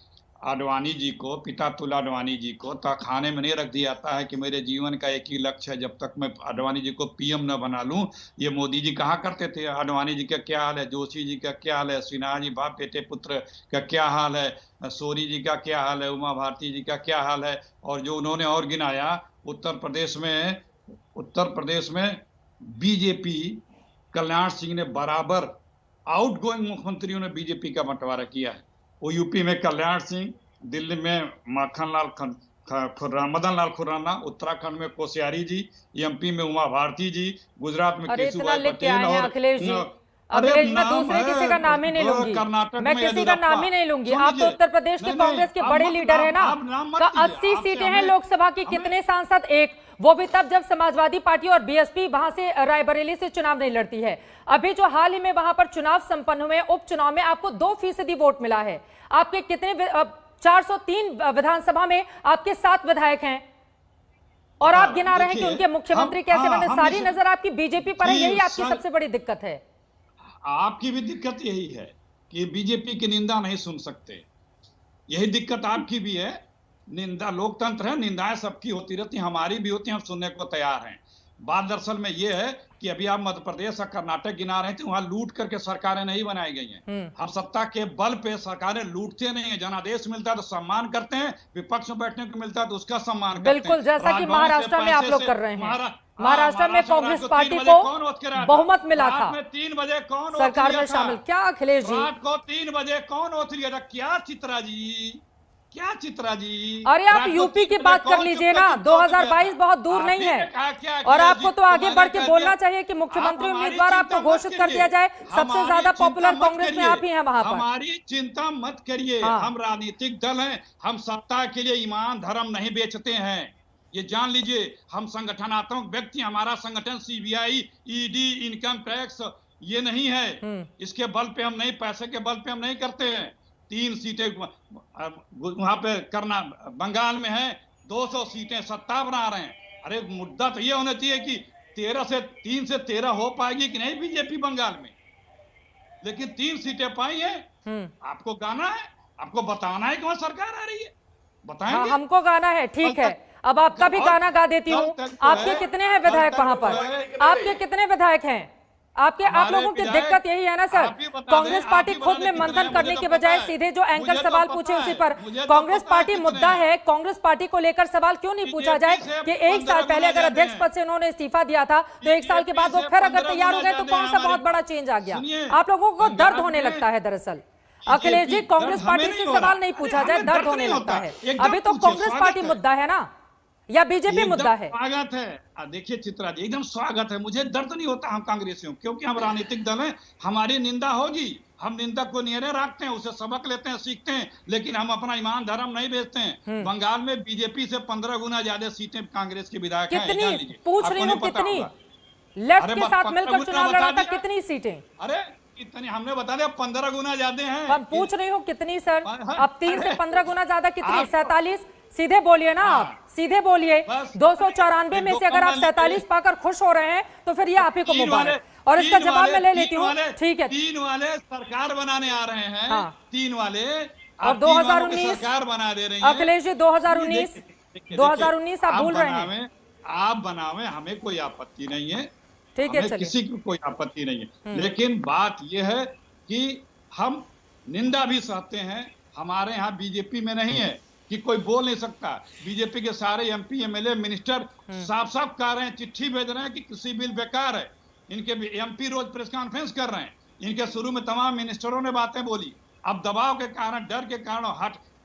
आडवाणी जी को, पिता तुल आडवाणी जी को तहखाने में नहीं रख दिया जाता है कि मेरे जीवन का एक ही लक्ष्य है, जब तक मैं आडवाणी जी को पीएम न बना लूं। ये मोदी जी कहा करते थे। आडवाणी जी का क्या हाल है, जोशी जी का क्या हाल है, सिन्हा जी बाप बेटे पुत्र का क्या हाल है, सोरी जी का क्या हाल है, उमा भारती जी का क्या हाल है। और जो उन्होंने और गिनाया, उत्तर प्रदेश में बीजेपी कल्याण सिंह ने बराबर आउटगोइंग मुख्यमंत्रियों ने बीजेपी का बंटवारा किया है। वो यूपी में कल्याण सिंह, दिल्ली में मदन लाल खुराना, उत्तराखंड में कोश्यारी जी, एमपी में उमा भारती जी, गुजरात में केशुभाई पटेल और अखिलेश जी, मैं दूसरे किसी का नाम ही नहीं लूंगी, मैं किसी का नाम ही नहीं लूंगी। आप तो उत्तर प्रदेश के कांग्रेस के बड़े लीडर है ना, का 80 सीटें हैं लोकसभा की, कितने सांसद? एक, वो भी तब जब समाजवादी पार्टी और बीएसपी वहां से रायबरेली से चुनाव नहीं लड़ती है। अभी जो हाल ही में वहां पर चुनाव संपन्न हुए, उपचुनाव में आपको 2% वोट मिला है। आपके कितने 403 विधानसभा में आपके 7 विधायक हैं और आप गिना रहे हैं कि उनके मुख्यमंत्री कैसे बने। सारी नजर आपकी बीजेपी पर है, यही आपकी सबसे बड़ी दिक्कत है। आपकी भी दिक्कत यही है कि बीजेपी की निंदा नहीं सुन सकते, यही दिक्कत आपकी भी है। निंदा लोकतंत्र है, निंदाएं सबकी होती रहती, हमारी भी होती, हम सुनने को तैयार हैं। बात दरअसल में ये है कि अभी आप मध्य प्रदेश और कर्नाटक गिना रहे थे, वहां लूट करके सरकारें नहीं बनाई गई हैं। हम सत्ता के बल पे सरकारें लूटते नहीं है। जनादेश मिलता है तो सम्मान करते हैं, विपक्ष में बैठने को मिलता है तो उसका सम्मान करते हैं। बिल्कुल, जैसा कि महाराष्ट्र में आप लोग कर रहे हैं। महाराष्ट्र में कांग्रेस पार्टी को बहुमत मिला था, 3 बजे कौन सरकार में शामिल। क्या अखिलेश जी, रात को 3 बजे कौन ओथ लिया था? क्या चित्रा जी, क्या चित्रा जी? अरे आप यूपी की बात कर लीजिए ना, 2022 बहुत दूर नहीं है। और आपको तो आगे बढ़ के बोलना चाहिए कि मुख्यमंत्री उम्मीदवार आपको घोषित कर दिया जाए। सबसे ज्यादा पॉपुलर कांग्रेस में आप ही हैं वहां पर। हमारी चिंता मत करिए, हम राजनीतिक दल हैं, हम सत्ता के लिए ईमान धर्म नहीं बेचते हैं, ये जान लीजिए। हम संगठनात्मक व्यक्ति, हमारा संगठन सीबीआई, ईडी, इनकम टैक्स ये नहीं है। इसके बल पे हम नहीं, पैसे के बल पे हम नहीं करते हैं। 3 सीटें वहां पे करना, बंगाल में है 200 सीटें, सत्ता बना रहे हैं। अरे मुद्दा तो ये होना चाहिए कि 3 से 13 हो पाएगी कि नहीं बीजेपी बंगाल में, लेकिन 3 सीटें पाई है। आपको गाना है, आपको बताना है कि वहां सरकार आ रही है, बताएंगे। हाँ, हमको गाना है, ठीक है। अब आपका भी गाना गा देती हूँ। आपके कितने हैं विधायक वहां पर? आपके कितने विधायक हैं? आप लोगों की दिक्कत यही है ना सर, कांग्रेस पार्टी खुद में मंथन करने के बजाय सीधे जो एंकर सवाल पूछे उसी पर। कांग्रेस पार्टी मुद्दा है, कांग्रेस पार्टी को लेकर सवाल क्यों नहीं पूछा जाए कि 1 साल पहले अगर अध्यक्ष पद से उन्होंने इस्तीफा दिया था तो 1 साल के बाद वो फिर अगर तैयार हो गए तो कौन सा बहुत बड़ा चेंज आ गया? आप लोगों को दर्द होने लगता है दरअसल। अखिलेश जी, कांग्रेस पार्टी से सवाल नहीं पूछा जाए, दर्द होने लगता है। अभी तो कांग्रेस पार्टी मुद्दा है ना, या बीजेपी मुद्दा है? स्वागत है। देखिए चित्रा जी, एकदम स्वागत है। मुझे दर्द नहीं होता, हम कांग्रेसी हूँ, क्योंकि हम राजनीतिक दल हैं। हमारी निंदा होगी, हम निंदक को नियरे रखते हैं, उसे सबक लेते हैं, सीखते हैं, लेकिन हम अपना ईमान धर्म नहीं बेचते हैं। बंगाल में बीजेपी से 15 गुना ज्यादा सीटें कांग्रेस के विधायक हैं। कितनी पूछ रही हूँ, कितनी? लेफ्ट के साथ मिलकर चुनाव लड़ा था, कितनी सीटें? अरे इतनी हमने बता दिया, 15 गुना ज्यादा हैं। हम पूछ रही हूँ कितनी सर? अब 3 से 15 गुना ज्यादा कितनी? 47? सीधे बोलिए ना आप, सीधे बोलिए। 294 में से अगर आप 47 पाकर खुश हो रहे हैं तो फिर ये आप ही को मुबारक। और इसका जवाब मैं ले लेती हूँ, ठीक है। 3 वाले सरकार बनाने आ रहे हैं। हाँ। 3 वाले और 2019 सरकार बना दे रहे हैं। अखिलेश जी, 2019 आप भूल रहे हैं। आप बनावे, हमें कोई आपत्ति नहीं है, ठीक है, किसी की कोई आपत्ति नहीं है। लेकिन बात यह है कि हम निंदा भी सहते हैं। हमारे यहाँ बीजेपी में नहीं है कि कोई बोल नहीं सकता। बीजेपी के सारे एमपी, एमएलए, मिनिस्टर साफ साफ कह रहे हैं, चिट्ठी भेज रहे हैं कि कृषि बिल बेकार है। इनके एमपी रोज प्रेस कॉन्फ्रेंस कर रहे हैं। इनके शुरू में तमाम मिनिस्टरों ने बातें बोली, अब दबाव के कारण, डर के कारण,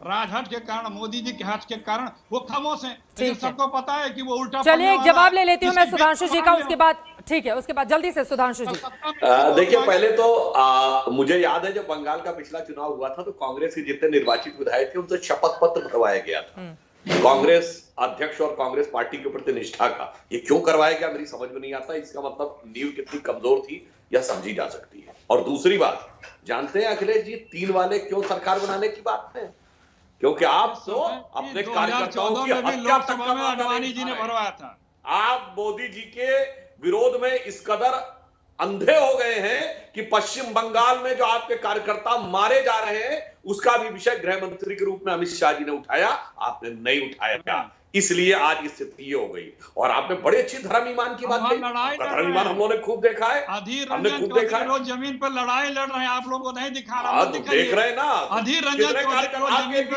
राजहट के कारण, मोदी जी के हट के कारण वो खामोश हैं। लेकिन सबको पता है कि वो उल्टा। चलिए एक जवाब ले लेती हूँ मैं सुधांशु जी का, उसके बाद ठीक है, उसके बाद जल्दी से सुधांशु जी। देखिए, पहले तो मुझे याद है जब बंगाल का पिछला चुनाव हुआ था तो कांग्रेस के जितने निर्वाचित विधायक थे उनसे शपथ पत्र भरवाया गया था, कांग्रेस अध्यक्ष और कांग्रेस पार्टी के प्रति निष्ठा का। ये क्यों करवाया गया मेरी समझ में नहीं आता। इसका मतलब नींव कितनी कमजोर थी यह समझी जा सकती है। और दूसरी बात, जानते हैं अखिलेश जी, 3 वाले क्यों सरकार बनाने की बात है? क्योंकि आप तो अपने कार्यकर्ताओं की हत्या तक आडवाणी जी ने भरवाया था। आप मोदी जी के विरोध में इस कदर अंधे हो गए हैं कि पश्चिम बंगाल में जो आपके कार्यकर्ता मारे जा रहे हैं उसका भी विषय गृह मंत्री के रूप में अमित शाह जी ने उठाया, आपने नहीं उठाया, इसलिए आज स्थिति ये हो गई। और आपने बड़े अच्छी धर्म ईमान की बात कही, धर्म ईमान हम लोगों ने खूब देखा है, हमने खूब देखा है। रोज जमीन पर लड़ाई लड़ रहे हैं, आप लोगों को नहीं दिखा रहा, देख रहे हैं ना, अधीर रंजन चौधरी की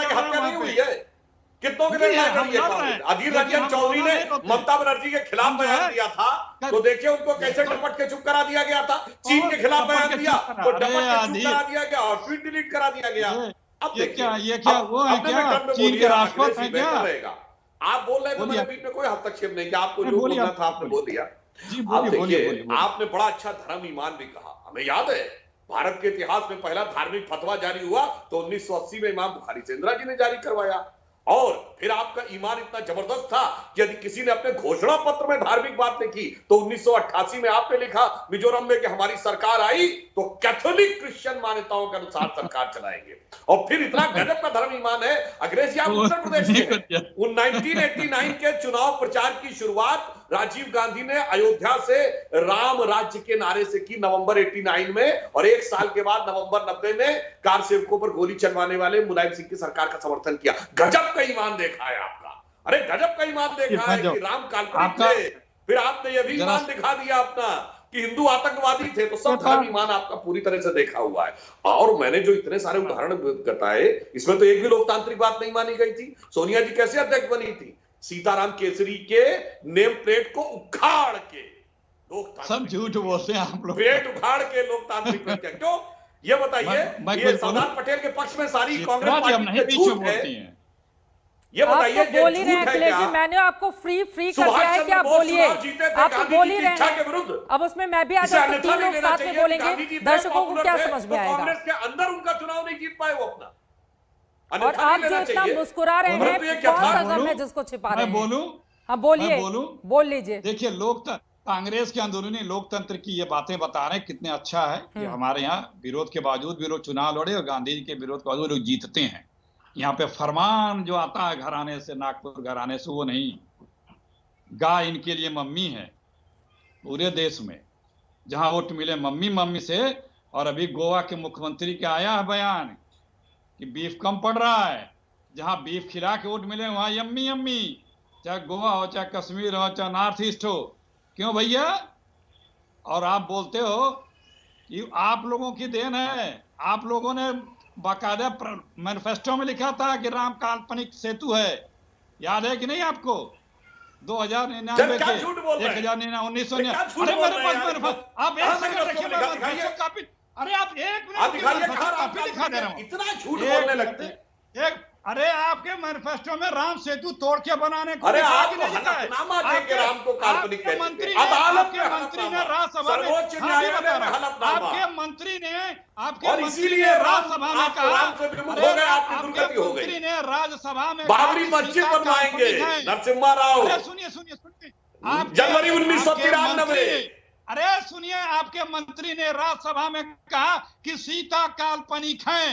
हत्या नहीं हुई है, कितनों के अधीर रंजन चौधरी ने ममता बनर्जी के खिलाफ बयान दिया था, तो देखिए उनको कैसे डपट के चुप करा दिया गया था। चीन के खिलाफ बयान दिया तो डपट के चुप करा दिया गया और ट्वीट डिलीट करा दिया गया। अब ये क्या वो है क्या चीन के राष्ट्रपति है क्या? आप बोल रहे हैं, मैंने बीच में कोई हस्तक्षेप नहीं किया, आपको जो बोलना था आपने बोल दिया। आप देखिए, आपने बड़ा अच्छा धर्म ईमान भी कहा। हमें याद है भारत के इतिहास में पहला धार्मिक फतवा जारी हुआ तो 1980 में इमाम बुखारी से इंदिरा जी ने जारी करवाया। और फिर आपका ईमान इतना जबरदस्त था कि यदि किसी ने अपने घोषणा पत्र में धार्मिक बात लिखी तो 1988 में आपने लिखा मिजोरम में कि हमारी सरकार आई तो कैथोलिक क्रिश्चियन मान्यताओं के अनुसार सरकार चलाएंगे। और फिर इतना गजब का धर्म ईमान है। अंग्रेज जी आप उत्तर प्रदेश के 1989 के चुनाव प्रचार की शुरुआत राजीव गांधी ने अयोध्या से राम राज्य के नारे से की नवंबर 89 में, और एक साल के बाद नवंबर 90 में कार सेवकों पर गोली चलवाने वाले मुलायम सिंह की सरकार का समर्थन किया। गजब का ईमान देखा है आपका, अरे गजब का ईमान देखा है कि राम काल्पनिक थे। फिर आपने यह भी ईमान दिखा दिया अपना कि हिंदू आतंकवादी थे, तो सब धर्म ईमान आपका पूरी तरह से देखा हुआ है। और मैंने जो इतने सारे उदाहरण बताए इसमें तो एक भी लोकतांत्रिक बात नहीं मानी गई थी। सोनिया जी कैसे अध्यक्ष बनी थी? सीताराम केसरी के नेम प्लेट को उखाड़ के, सब झूठ बोलते हैं आप लोग, प्लेट उखाड़ के लोकतांत्रिक क्यों? ये बताइए, ये सरदार पटेल के पक्ष में सारी कांग्रेस पार्टी झूठ है। ये बताइए, आप तो बोल ही रहे हैं अखिलेश जी, मैंने आपको फ्री कर दिया है कि आप बोलिए, आप तो बोल ही रहे हैं। अब उसमें मैं भी आ जाऊं तो तीन लोग साथ में बोलेंगे, दर्शकों को क्या समझ में आएगा? कांग्रेस के अंदर उनका चुनाव नहीं जीत पाए वो अपना। और आप जो इतना मुस्कुरा रहे हैं, कौन सा धर्म है जिसको छिपा रहे हैं? मैं बोलूं? हाँ बोलिए, बोल लीजिए। देखिए, कांग्रेस के अंदरूनी लोकतंत्र की ये बातें बता रहे हैं कितने अच्छा है कि हमारे यहाँ विरोध के बावजूद भी लोग चुनाव लड़े और गांधी जी के विरोध के बावजूद लोग जीतते हैं। यहाँ पे फरमान जो आता है घराने से, नागपुर घराने से, वो नहीं, गाय इनके लिए मम्मी है पूरे देश में। जहां वोट मिले मम्मी मम्मी से। और अभी गोवा के मुख्यमंत्री का आया है बयान कि बीफ कम पड़ रहा है, जहां बीफ खिला के वोट मिले वहां यम्मी यम्मी, चाहे गोवा हो, चाहे कश्मीर हो, चाहे नॉर्थ ईस्ट हो। क्यों भैया? और आप बोलते हो कि आप लोगों की देन है, आप लोगों ने बाकायदा मैनिफेस्टो में लिखा था कि राम काल्पनिक सेतु है, याद है कि नहीं आपको? 2099 के 1999 अरे मेरे पास आप एक सेकंड रखिए, अरे आप एक मिनट दिखा दे रहा हूं, इतना झूठ बोलने लगते हैं। अरे आपके मैनिफेस्टो में राम सेतु तोड़ के बनाने को, अरे आप हलफनामा देके राम को काल्पनिक कहते हैं। अदालत के मंत्री ने राज्यसभा में, सर्वोच्च न्यायालय में हलफनामा, आपके मंत्री ने और इसीलिए राज्यसभा में कहा, आपके मंत्री ने राज्यसभा में बाबरी मस्जिद बनवाएंगे नरसिम्हा राव। सुनिए, जनवरी 1993। अरे सुनिए, आपके मंत्री ने राज्यसभा में कहा कि सीता काल्पनिक है।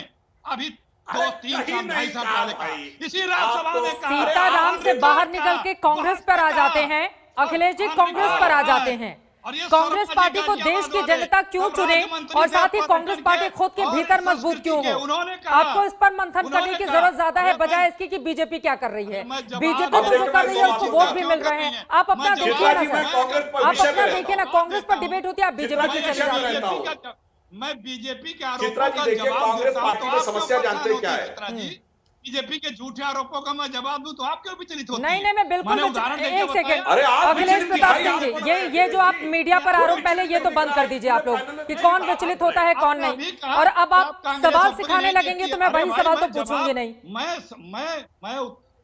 अभी 2-3 ढाई साल पहले कहा, इसी राज्यसभा में कहा। सीताराम से बाहर निकल के कांग्रेस पर आ जाते हैं अखिलेश जी, कांग्रेस पर आ जाते हैं। कांग्रेस पार्टी को देश की जनता क्यों चुने और साथ ही कांग्रेस पार्टी खुद के भीतर मजबूत क्यों हो? आपको इस पर मंथन करने की जरूरत ज्यादा है बजाय इसकी कि बीजेपी क्या कर रही है। बीजेपी तो जो कर रही है उसको वोट भी मिल रहे हैं। आप अपना देखिए ना सर, आप अपना देखिए ना, कांग्रेस पर डिबेट होती है, आप बीजेपी की चले जाते हैं। मैं बीजेपी के आरोपों का जवाब देता हूं, समस्या जानते क्या है? बीजेपी के झूठे आरोपों का मैं जवाब दूं तो आप क्यों विचलित होती हैं? नहीं, मैं बिल्कुल एक सेकंड, अखिलेश प्रताप सिंह जी, ये जो आप मीडिया पर आरोप, पहले ये तो बंद कर दीजिए आप लोग कि कौन विचलित होता है कौन नहीं। और अब आप सवाल सिखाने लगेंगे तो मैं वही सवाल तो पूछूंगी नहीं।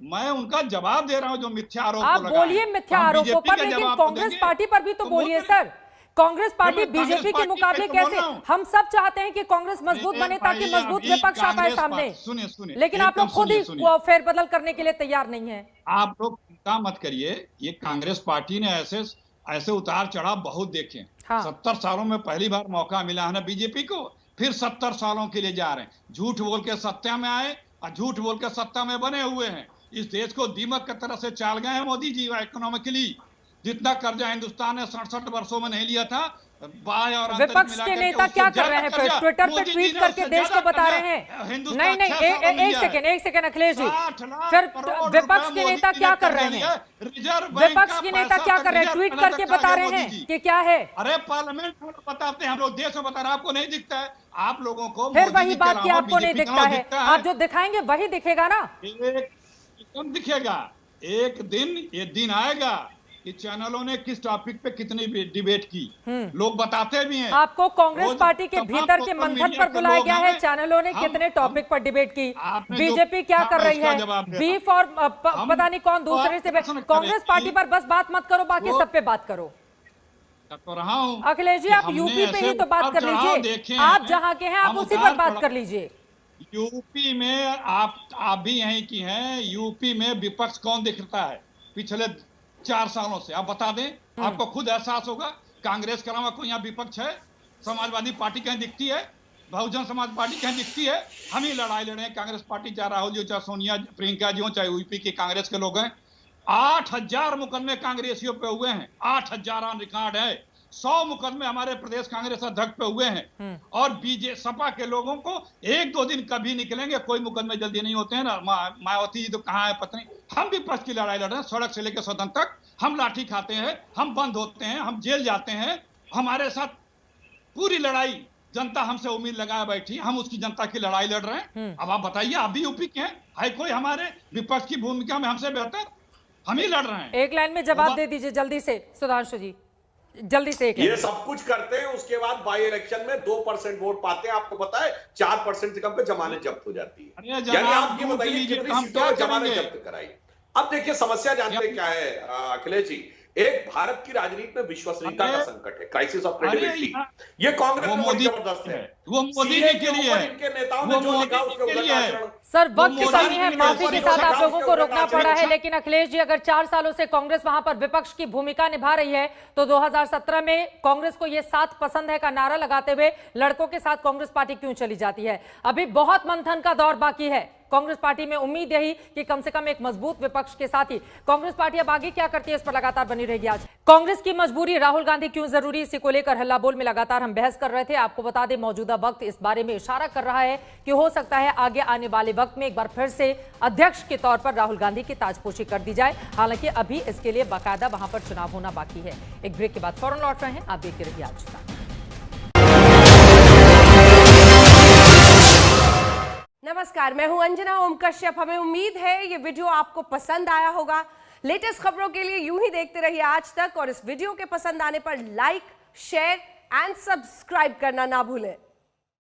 मैं उनका जवाब दे रहा हूँ जो मिथ्या आरोप। आप बोलिए मिथ्या आरोपों पर, लेकिन कांग्रेस पार्टी पर भी तो बोलिए सर। कांग्रेस पार्टी बीजेपी के मुकाबले कैसे? हम सब चाहते हैं कि कांग्रेस मजबूत बने ताकि मजबूत विपक्ष आ पाए सामने। सुनिए, लेकिन आप लोग खुद ही फेरबदल करने के लिए तैयार नहीं है। आप लोग चिंता मत करिए, ये कांग्रेस पार्टी ने ऐसे उतार चढ़ाव बहुत देखे। 70 सालों में पहली बार मौका मिला है ना बीजेपी को, फिर 70 सालों के लिए जा रहे हैं। झूठ बोल के सत्ता में आए और झूठ बोल के सत्ता में बने हुए हैं। इस देश को दीमक की तरह से चाल गए हैं मोदी जी इकोनॉमिकली। जितना कर्जा हिंदुस्तान ने 67 वर्षों में नहीं लिया था, बाएं और आंतरिक विपक्ष मिला के करके नेता उससे क्या कर ज्यादा रहे हैं? फिर कर्जा ट्विटर पे मोदी जी ट्वीट ने करके उससे देश को ज्यादा बता रहे कर्जा हैं। हिंदुस्तान नहीं नहीं, 6 साल में लिया है। एक सेकंड अखिलेश जी, 60 लाख फिर करोड़ विपक्ष रुपए के नेता मोदी क्या ने कर रहे कर्जा लिया हैं? है। रिजर्व बैंक विपक्ष का के नेता पैसा क्या तक कर रहे हैं? रिजर्व ट्वीट पैसा करके तक खा बता गए रहे मोदी हैं जी। कि क्या है? अरे पार्लियामेंट में बताते हैं, हम लोग देश में बता रहे हैं, आपको नहीं दिखता है? आप लोगों को फिर मोदी वही जी के बात कि अलावा आपको नहीं बीजेपी दिखता का है। आप जो दिखाएंगे वही दिखेगा ना। एक कम दिखेगा। एक दिन ये दिन आएगा कि चैनलों ने किस टॉपिक पे कितनी डिबेट की, लोग बताते भी हैं। आपको कांग्रेस रोज पार्टी के तमाम भीतर के सोशल मंथन मीडिया पर के बुलाया लोग गया है, हैं। चैनलों ने हम- कितने टॉपिक पर डिबेट की, आपने जो बीजेपी क्या कहा, कर रही उसका है, जवाब देता बीफ और पता नहीं कौन दूसरे से। प्रश्न कांग्रेस करें पार्टी कि पर बस बात मत करो, बाकी वो- सब पे बात करो। तो रहा हूं अखिलेश जी, कि आप हमने यूपी पे ऐसे ही तो बात कर उतार-चढ़ाव लीजिए। देखे आप हैं। जहां के हैं आप हम उसी पर उतार बात चढ़ाव- कर लीजिए। यूपी में आप भी यहीं की हैं। यूपी में विपक्ष कौन दिखता है पिछले 4 सालों से? आप बता दें, आपको खुद एहसास होगा। कांग्रेस के अलावा कोई यहाँ विपक्ष है? समाजवादी पार्टी कहीं दिखती है? बहुजन समाज पार्टी कहीं दिखती है? हम ही लड़ाई लड़े हैं, कांग्रेस पार्टी, चाहे राहुल जी, चाहे सोनिया, प्रियंका जी हो, चाहे यूपी के कांग्रेस के लोग हैं। 8000 मुकदमे कांग्रेसियों पे हुए हैं। 8000 ऑन रिकॉर्ड है। 100 मुकदमे हमारे प्रदेश कांग्रेस अध्यक्ष पे हुए हैं। और बीजे सपा के लोगों को 1-2 दिन कभी निकलेंगे, कोई मुकदमे जल्दी नहीं होते हैं ना। मायावती जी तो कहाँ है पत्नी। हम विपक्ष की लड़ाई लड़ रहे हैं, सड़क से लेकर सदन तक। हम लाठी खाते हैं, हम बंद होते हैं, हम जेल जाते हैं। हमारे साथ पूरी लड़ाई जनता हमसे उम्मीद लगाए बैठी, हम उसकी जनता की लड़ाई लड़ रहे हैं। अब आप बताइए, आप भी यूपी के हैं, है कोई हमारे विपक्ष की भूमिका में हमसे बेहतर? हम ही लड़ रहे हैं। एक लाइन में जवाब दे दीजिए जल्दी से सुधांशु जी, जल्दी से। एक ये सब कुछ करते हैं, उसके बाद बाई इलेक्शन में 2% वोट पाते हैं। आपको पता है 4% से कम पे जमानत जब्त हो जाती है। यानी आप ये बताइए कितनी सीटों में जमानत जब्त कराई। अब देखिए समस्या जानते हैं क्या है अखिलेश जी? एक भारत की राजनीति में विश्वसनीयता का संकट है, क्राइसिस ऑफ क्रेडिबिलिटी। ये कांग्रेस में बड़ी जबरदस्त है। वो मोदी जी के लिए है। इनके नेताओं ने जो लिखा उसके उलट आचरण। सर, वक्त की कमी है, माफी के साथ आप लोगों को उलट रोकना आचरण। पड़ा है। लेकिन अखिलेश जी, अगर 4 सालों से कांग्रेस वहां पर विपक्ष की भूमिका निभा रही है, तो 2017 में कांग्रेस को ये साथ पसंद है का नारा लगाते हुए लड़कों के साथ कांग्रेस पार्टी क्यों चली जाती है? अभी बहुत मंथन का दौर बाकी है कांग्रेस पार्टी में। उम्मीद यही कि कम से कम एक मजबूत विपक्ष के साथ ही कांग्रेस पार्टी अब आगे क्या करती है, इस पर लगातार बनी रहेगी। आज कांग्रेस की मजबूरी, राहुल गांधी क्यों जरूरी, इसी को लेकर हल्ला बोल में लगातार हम बहस कर रहे थे। आपको बता दें, मौजूदा वक्त इस बारे में इशारा कर रहा है कि हो सकता है आगे आने वाले वक्त में एक बार फिर से अध्यक्ष के तौर पर राहुल गांधी की ताजपोशी कर दी जाए। हालांकि अभी इसके लिए बाकायदा वहां पर चुनाव होना बाकी है। एक ब्रेक के बाद फौरन लौट रहे हैं, आप देखते रहिए आज तक। नमस्कार, मैं हूं अंजना ओम कश्यप। हमें उम्मीद है ये वीडियो आपको पसंद आया होगा। लेटेस्ट खबरों के लिए यूं ही देखते रहिए आज तक, और इस वीडियो के पसंद आने पर लाइक, शेयर एंड सब्सक्राइब करना ना भूलें।